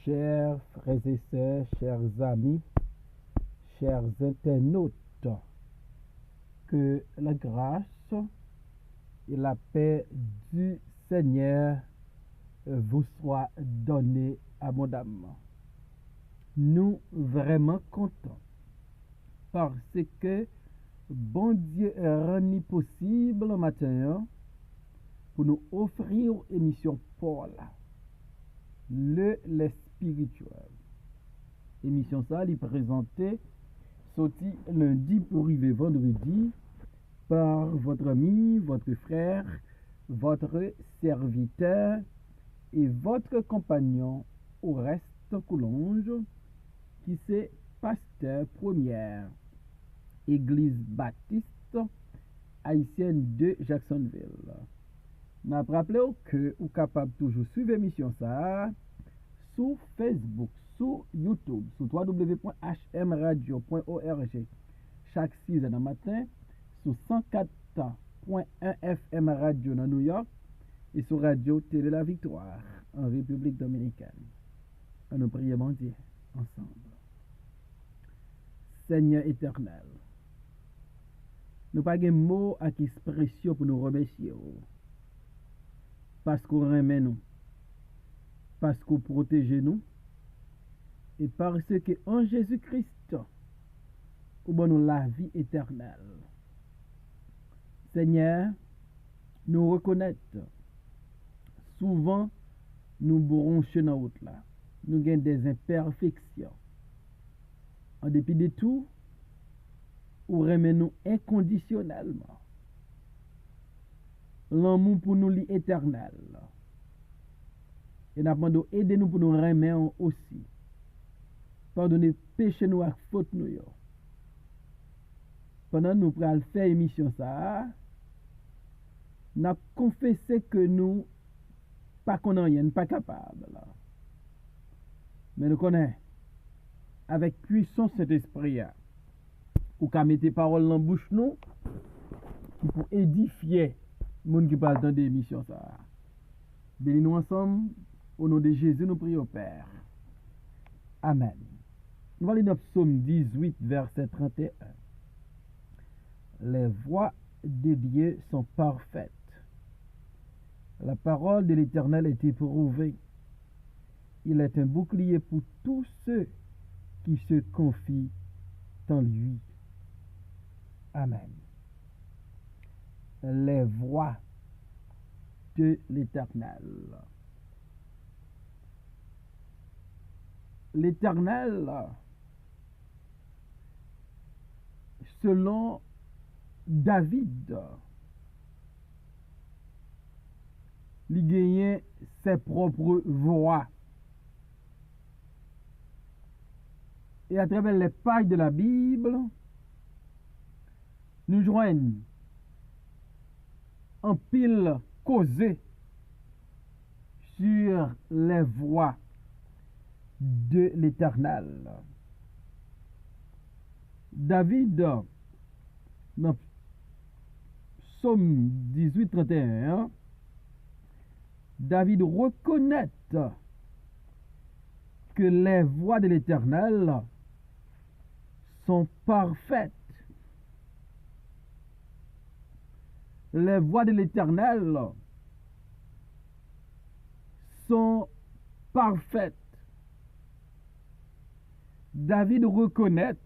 Chers frères et sœurs, chers amis, chers internautes, que la grâce et la paix du Seigneur vous soient données abondamment. Nous vraiment contents parce que bon Dieu est rendu possible le matin pour nous offrir émission Paul, les spirituel. Émission ça, est présentée sorti lundi pour arriver vendredi par votre ami, votre frère, votre serviteur et votre compagnon au reste Coulonge, qui c'est pasteur première Église baptiste haïtienne de Jacksonville. N'a rappelé que vous capable toujours suivre l'émission ça sur Facebook, sur YouTube, sur www.hmradio.org chaque 6h du matin, sur 104.1 FM Radio dans New York et sur Radio Télé La Victoire en République Dominicaine. Nous prions mon Dieu ensemble. Seigneur éternel, nous n'avons pas de mots à expression pour nous remercier. Parce qu'on remet nous, parce qu'on protège nous, et parce que en Jésus-Christ, nous avons la vie éternelle. Seigneur, nous reconnaissons, souvent nous bronchons dans route là, nous avons des imperfections. En dépit de tout, nous remet nous inconditionnellement. L'amour pour nous est éternel. Et nous demandons aider nous pour nous remettre aussi. Pardonnez péché nous à faute nous. Pendant nous prenons faire émission ça, nous avons confessé que nous pas qu'on rien, pas capable. Mais nous connaissons avec puissance cet esprit ou qu'à mettre paroles dans la bouche nous pour édifier les gens qui parlent dans des émissions. Bénis-nous ensemble, au nom de Jésus, nous prions au Père. Amen. Nous allons lire Psaume 18, verset 31. Les voies de Dieu sont parfaites. La parole de l'Éternel est éprouvée. Il est un bouclier pour tous ceux qui se confient en lui. Amen. Les voies de l'Éternel. L'Éternel, selon David, il gagnait ses propres voies. Et à travers les pages de la Bible, nous joignons en pile causé sur les voies de l'Éternel. David, dans Psaume 18, 31, David reconnaît que les voies de l'Éternel sont parfaites. Les voies de l'Éternel sont parfaites. David reconnaît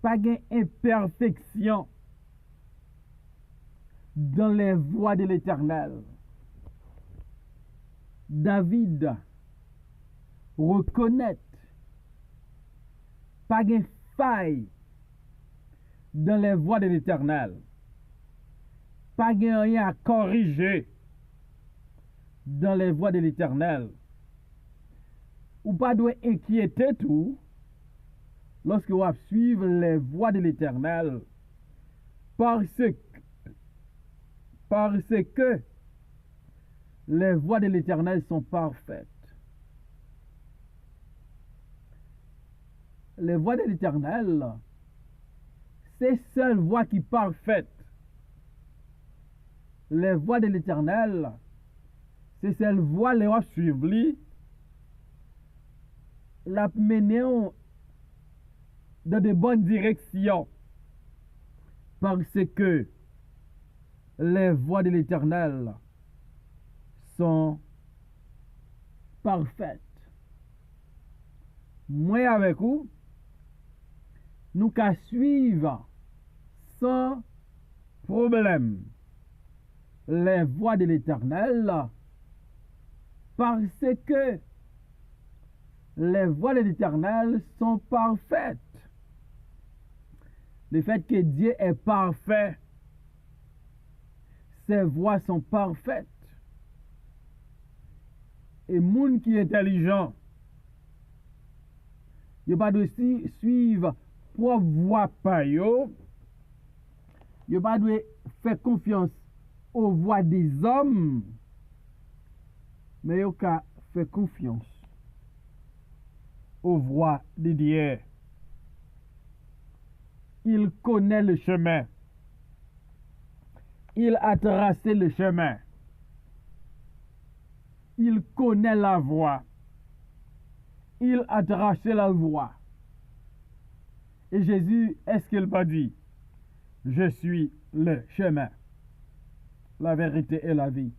pas d'imperfection dans les voies de l'Éternel. David reconnaît pas de faille dans les voies de l'Éternel. Pas de rien à corriger dans les voies de l'Éternel. Ou pas doit inquiéter tout lorsque vous suivez les voies de l'Éternel parce que les voies de l'Éternel sont parfaites. Les voies de l'Éternel, c'est seule voie qui est parfaite. Les voies de l'Éternel, c'est celle voie les suivre l'a mené dans de bonnes directions. Parce que les voies de l'Éternel sont parfaites. Moi avec vous, nous qu'à suivre sans problème les voies de l'Éternel parce que les voies de l'Éternel sont parfaites. Le fait que Dieu est parfait, ses voies sont parfaites. Et moun qui est intelligent, il pas de suivre pour voie pas yo. Il pas de faire confiance aux voies des hommes, mais il a fait confiance aux voies de Dieu. Il connaît le chemin. Il a tracé le chemin. Il connaît la voie. Il a tracé la voie. Et Jésus, est-ce qu'il pas dit, je suis le chemin, la vérité et la vie.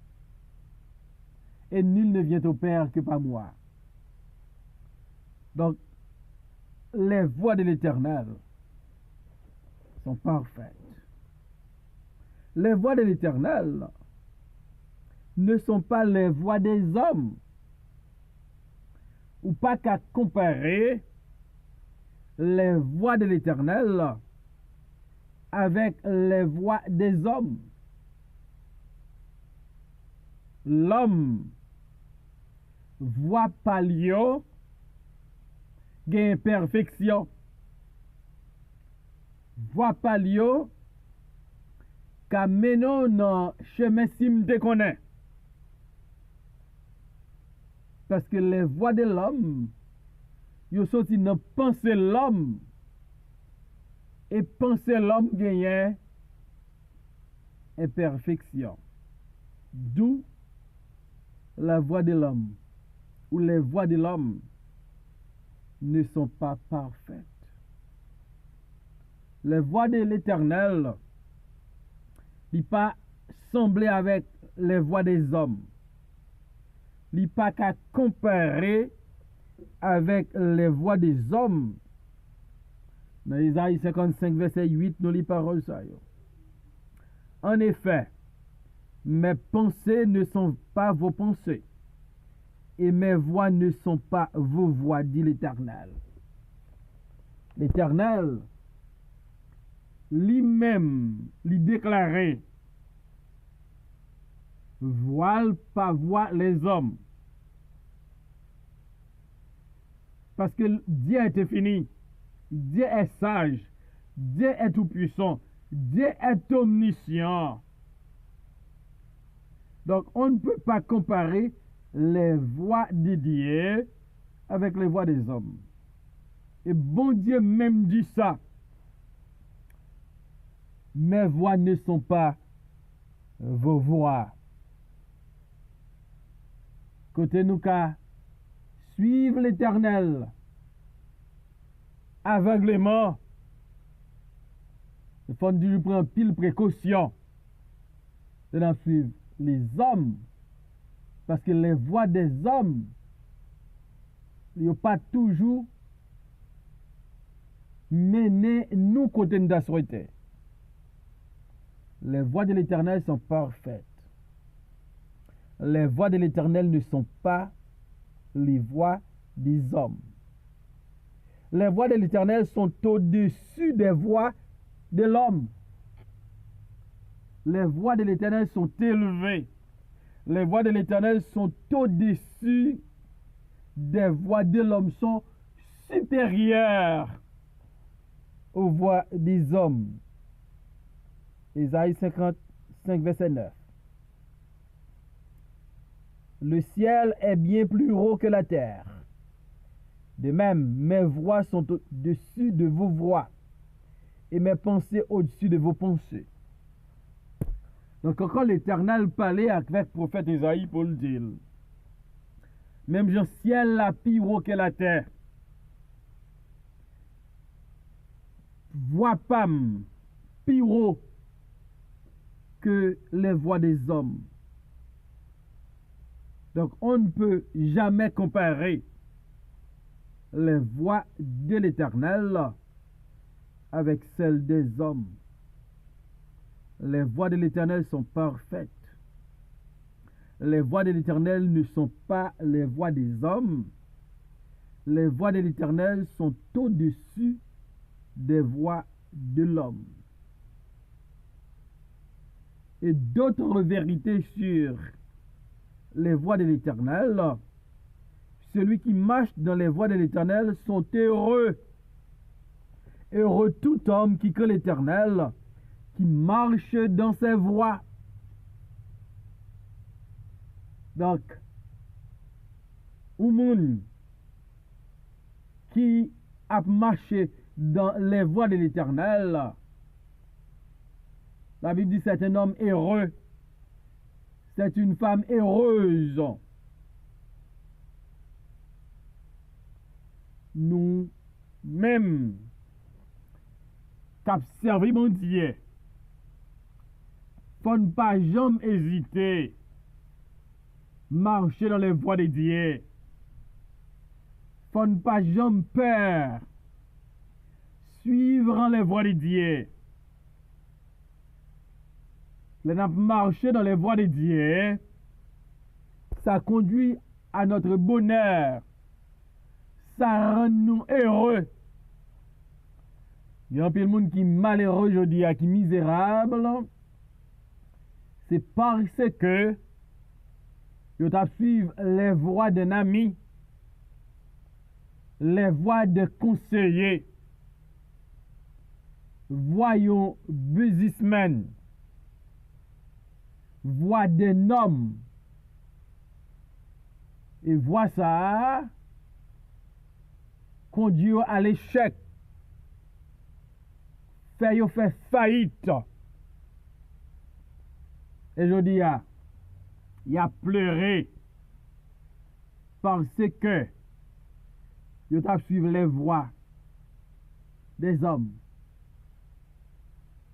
Et nul ne vient au Père que par moi. Donc, les voies de l'Éternel sont parfaites. Les voies de l'Éternel ne sont pas les voies des hommes. Ou pas qu'à comparer les voies de l'Éternel avec les voies des hommes. L'homme voit pas l'io gain perfection. Voit pas l'io ka menon nan chemin sim te connaît. Parce que les voies de l'homme, yo sorti dans penser l'homme. Et penser l'homme gagne imperfection. D'où la voie de l'homme, ou les voies de l'homme ne sont pas parfaites. Les voies de l'Éternel ne sont pas semblées avec les voies des hommes. Il n'y a pas qu'à comparer avec les voies des hommes. Dans Isaïe 55, verset 8, nous lisons paroles ça. En effet, mes pensées ne sont pas vos pensées, et mes voies ne sont pas vos voies, dit l'Éternel. L'Éternel, lui-même, lui déclarait, voile pas voie les hommes. Parce que Dieu est fini. Dieu est sage. Dieu est tout-puissant. Dieu est omniscient. Donc, on ne peut pas comparer les voies de Dieu avec les voies des hommes. Et bon Dieu même dit ça. Mes voies ne sont pas vos voies. Côté nous qu'à suivre l'Éternel aveuglément, il faut nous prendre pile précaution de nous suivre les hommes, parce que les voies des hommes, ils n'ont pas toujours mené nous côté nous souhaité. Les voies de l'Éternel sont parfaites. Les voies de l'Éternel ne sont pas les voies des hommes. Les voies de l'Éternel sont au-dessus des voies de l'homme. Les voies de l'Éternel sont élevées. Les voies de l'Éternel sont au-dessus des voies de l'homme, sont supérieures aux voies des hommes. Isaïe 55, verset 9. Le ciel est bien plus haut que la terre. De même, mes voies sont au-dessus de vos voies et mes pensées au-dessus de vos pensées. Donc, quand l'Éternel parlait avec le prophète Isaïe pour le dire, même le ciel est plus haut que la terre. voix pam, pire que les voix des hommes. Donc on ne peut jamais comparer les voix de l'Éternel avec celles des hommes. Les voix de l'Éternel sont parfaites. Les voix de l'Éternel ne sont pas les voix des hommes. Les voix de l'Éternel sont au-dessus des voix de l'homme. Et d'autres vérités sur les voix de l'Éternel: celui qui marche dans les voies de l'Éternel sont heureux. Heureux tout homme qui craint l'Éternel, qui marche dans ses voies. Donc, ou moun qui a marché dans les voies de l'Éternel, la Bible dit c'est un homme heureux, c'est une femme heureuse. Nous même qu'observer mon Dieu, faut ne pas jamais hésiter marcher dans les voies de Dieu. Faut ne pas jamais peur suivre les voies de Dieu. Le marcher dans les voies de Dieu, ça conduit à notre bonheur. Ça rend nous heureux. Il y a un peu de monde qui est malheureux aujourd'hui, qui est misérable. C'est parce que ils ont suivi les voies d'un ami, les voies de conseiller, voyons businessman, voix d'un homme. Et voix ça conduit à l'échec, fait faillite. Et je dis, il a pleuré parce que il a suivi les voies des hommes.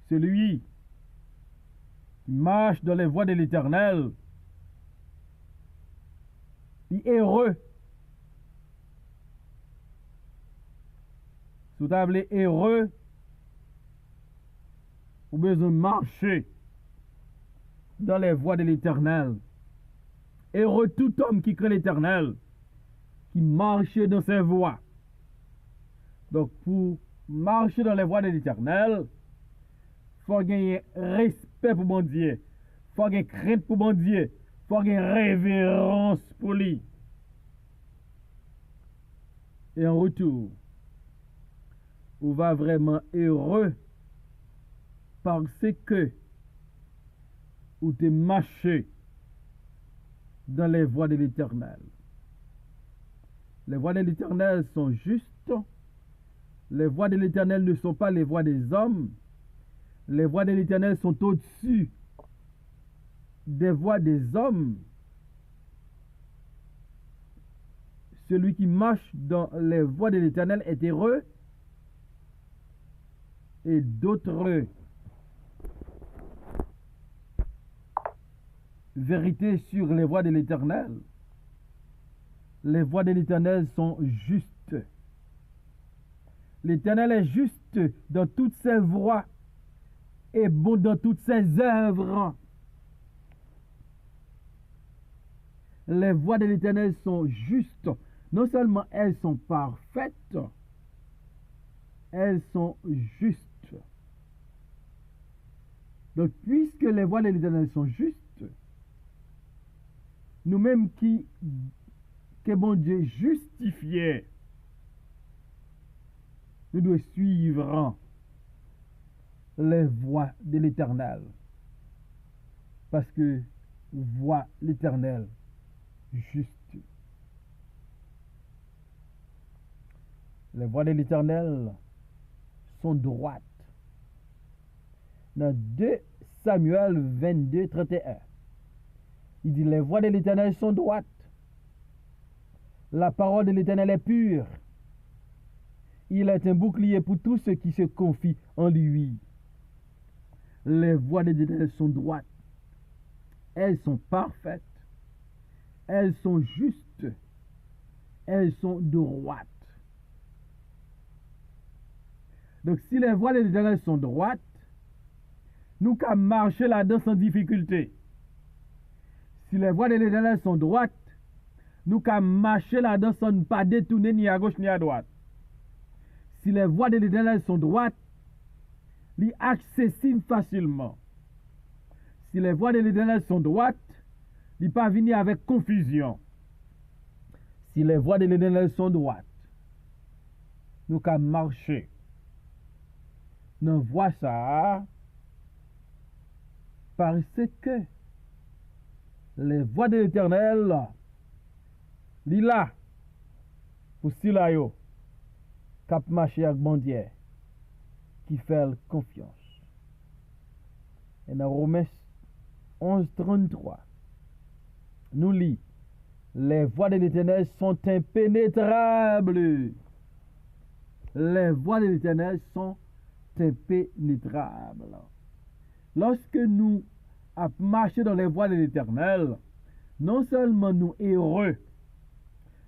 Celui qui marche dans les voies de l'Éternel, il est heureux. Si vous avez heureux, vous avez besoin de marcher dans les voies de l'Éternel. Heureux tout homme qui craint l'Éternel, qui marche dans ses voies. Donc, pour marcher dans les voies de l'Éternel, il faut gagner respect pour mon Dieu. Il faut gagner crainte pour mon Dieu. Il faut gagner révérence pour lui. Et en retour, on va vraiment heureux parce que ou te marché dans les voies de l'Éternel. Les voies de l'Éternel sont justes. Les voies de l'Éternel ne sont pas les voies des hommes. Les voies de l'Éternel sont au-dessus des voies des hommes. Celui qui marche dans les voies de l'Éternel est heureux. Et d'autres vérités sur les voies de l'Éternel. Les voies de l'Éternel sont justes. L'Éternel est juste dans toutes ses voies et bon dans toutes ses œuvres. Les voies de l'Éternel sont justes. Non seulement elles sont parfaites, elles sont justes. Donc, puisque les voies de l'Éternel sont justes, nous-mêmes que bon Dieu justifiait, nous devons suivre les voies de l'Éternel. Parce que voie l'Éternel juste. Les voies de l'Éternel sont droites. Dans 2 Samuel 22, 31, il dit, les voies de l'Éternel sont droites. La parole de l'Éternel est pure. Il est un bouclier pour tous ceux qui se confient en lui. Les voies de l'Éternel sont droites. Elles sont parfaites. Elles sont justes. Elles sont droites. Donc, si les voies de l'Éternel sont droites, nous qu'à marcher là-dedans sans difficulté. Si les voies de l'Éternel sont droites, nous qu'à marcher là-dedans sans ne pas détourner ni à gauche ni à droite. Si les voies de l'Éternel sont droites, les accessibles facilement. Si les voies de l'Éternel sont droites, il pas venir avec confusion. Si les voies de l'Éternel sont droites, nous qu'à marcher. Nous voit ça parce que les voies de l'Éternel, li là pour si là yo cap marcher avec bon Dieu qui fait confiance. Et dans Romains 11:33 nous lit les voies de l'Éternel sont impénétrables. Les voies de l'Éternel sont impénétrables. Lorsque nous marchons dans les voies de l'Éternel, non seulement nous heureux,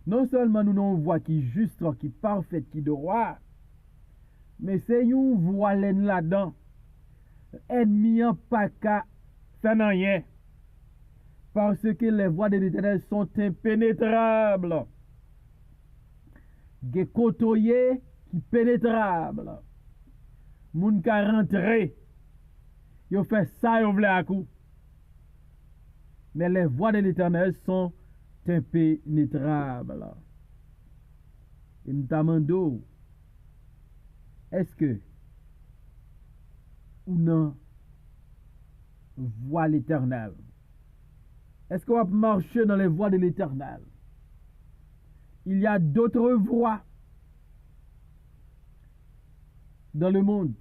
non seulement nous avons une voie qui est juste, qui est parfaite, qui est droite, mais c'est une voie là-dedans. Ennemi n'a pas qu'à faire rien. Parce que les voies de l'Éternel sont impénétrables. Des côtoyers qui pénétrables. Moun ka rentré. Yo fait ça, yo vle à coup. Mais les voies de l'Éternel sont impénétrables. Et nous demandons, est-ce que ou non voie l'Éternel? Est-ce qu'on va marcher dans les voies de l'Éternel? Il y a d'autres voies dans le monde.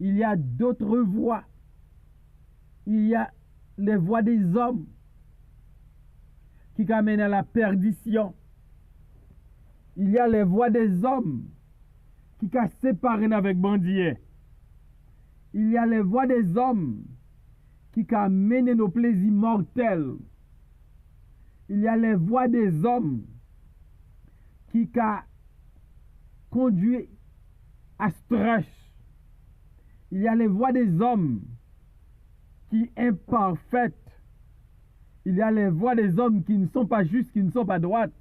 Il y a d'autres voies. Il y a les voies des hommes qui amènent à la perdition. Il y a les voies des hommes qui sont séparés avec bandier. Il y a les voies des hommes qui amènent nos plaisirs mortels. Il y a les voies des hommes qui conduisent à stress. Il y a les voies des hommes qui sont imparfaites. Il y a les voies des hommes qui ne sont pas justes, qui ne sont pas droites.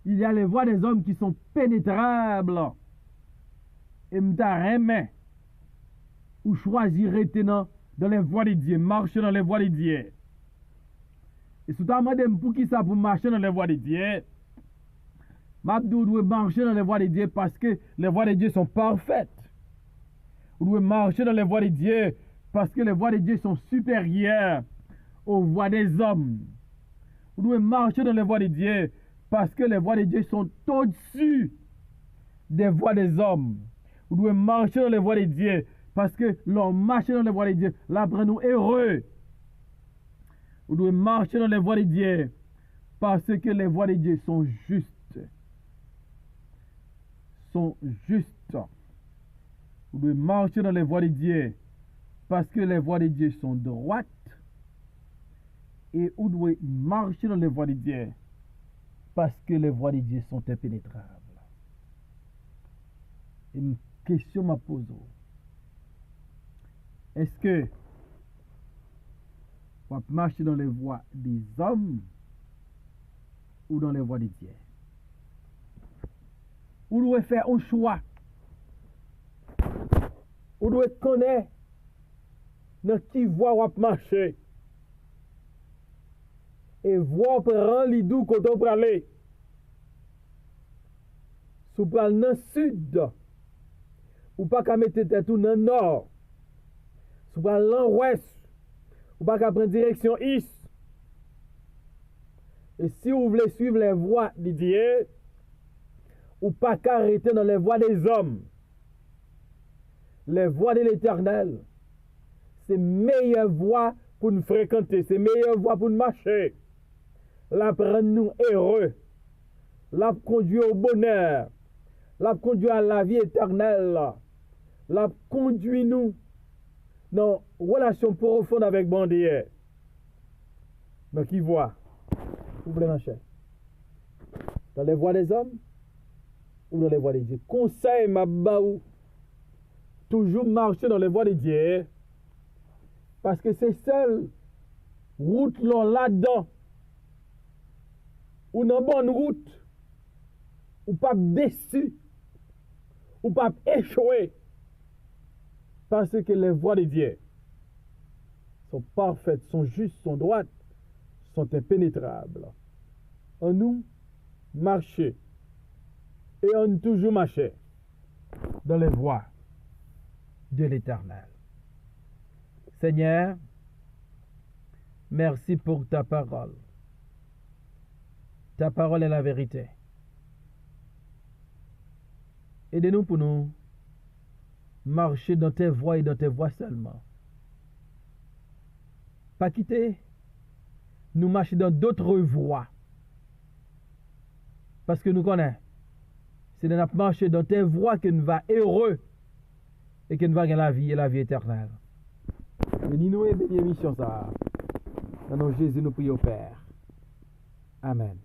Il y a les voies des hommes qui sont pénétrables. Et m'ta ou choisir dans les voies de Dieu, marcher dans les voies de Dieu. Et si tu as demandé pour qui ça pour marcher dans les voies de Dieu, Mabdou doit marcher dans les voies de Dieu parce que les voies de Dieu sont parfaites. Vous devez marcher dans les voies de Dieu parce que les voies de Dieu sont supérieures aux voies des hommes. Vous devez marcher dans les voies de Dieu parce que les voies de Dieu sont au-dessus des voies des hommes. Vous devez marcher dans les voies de Dieu parce que l'on marche dans les voies de Dieu, là, nous heureux. Vous devez marcher dans les voies de Dieu parce que les voies de Dieu sont justes. Sont justes. Vous devez marcher dans les voies de Dieu parce que les voies de Dieu sont droites. Et vous devez marcher dans les voies de Dieu parce que les voies de Dieu sont impénétrables. Et une question m'a posée. Est-ce que on va marcher dans les voies des hommes ou dans les voies de Dieu? Vous devez faire un choix. Vous devez connaître dans qui voie vous marcher. Et voir prendre les doux quand on peut aller. Si vous parlez dans le sud, ou pas qu'à mettre tête tout dans le nord. Si vous parlez dans l'ouest, ou pas qu'à prendre direction est. Et si vous voulez suivre les voies de Dieu, ou pas qu'à arrêter dans les voies des hommes. Les voies de l'Éternel, c'est meilleure voie pour nous fréquenter, c'est meilleure voie pour nous marcher. La prendre nous heureux, l'a conduit au bonheur, l'a conduit à la vie éternelle, l'a conduit nous dans une relation profonde avec bon Dieu. Donc, qui voit, ouvrez la chaîne. Dans les voies des hommes ou dans les voies de Dieu. Conseil, ma baou, toujours marcher dans les voies de Dieu. Parce que c'est seule route là-dedans. Ou dans bonne route. Ou pas déçu. Ou pas échoué. Parce que les voies de Dieu sont parfaites, sont justes, sont droites, sont impénétrables. En nous, marcher. Et on toujours marcher dans les voies de l'Éternel. Seigneur, merci pour ta parole. Ta parole est la vérité. Aidez-nous pour nous marcher dans tes voies et dans tes voies seulement. Pas quitter, nous marcher dans d'autres voies. Parce que nous connaissons, c'est de marcher dans tes voies que nous va heureux et que nous va gagner la vie et la vie éternelle. Bénis-nous et bénis l'émission ça. Dans nom de Jésus, nous prions au Père. Amen.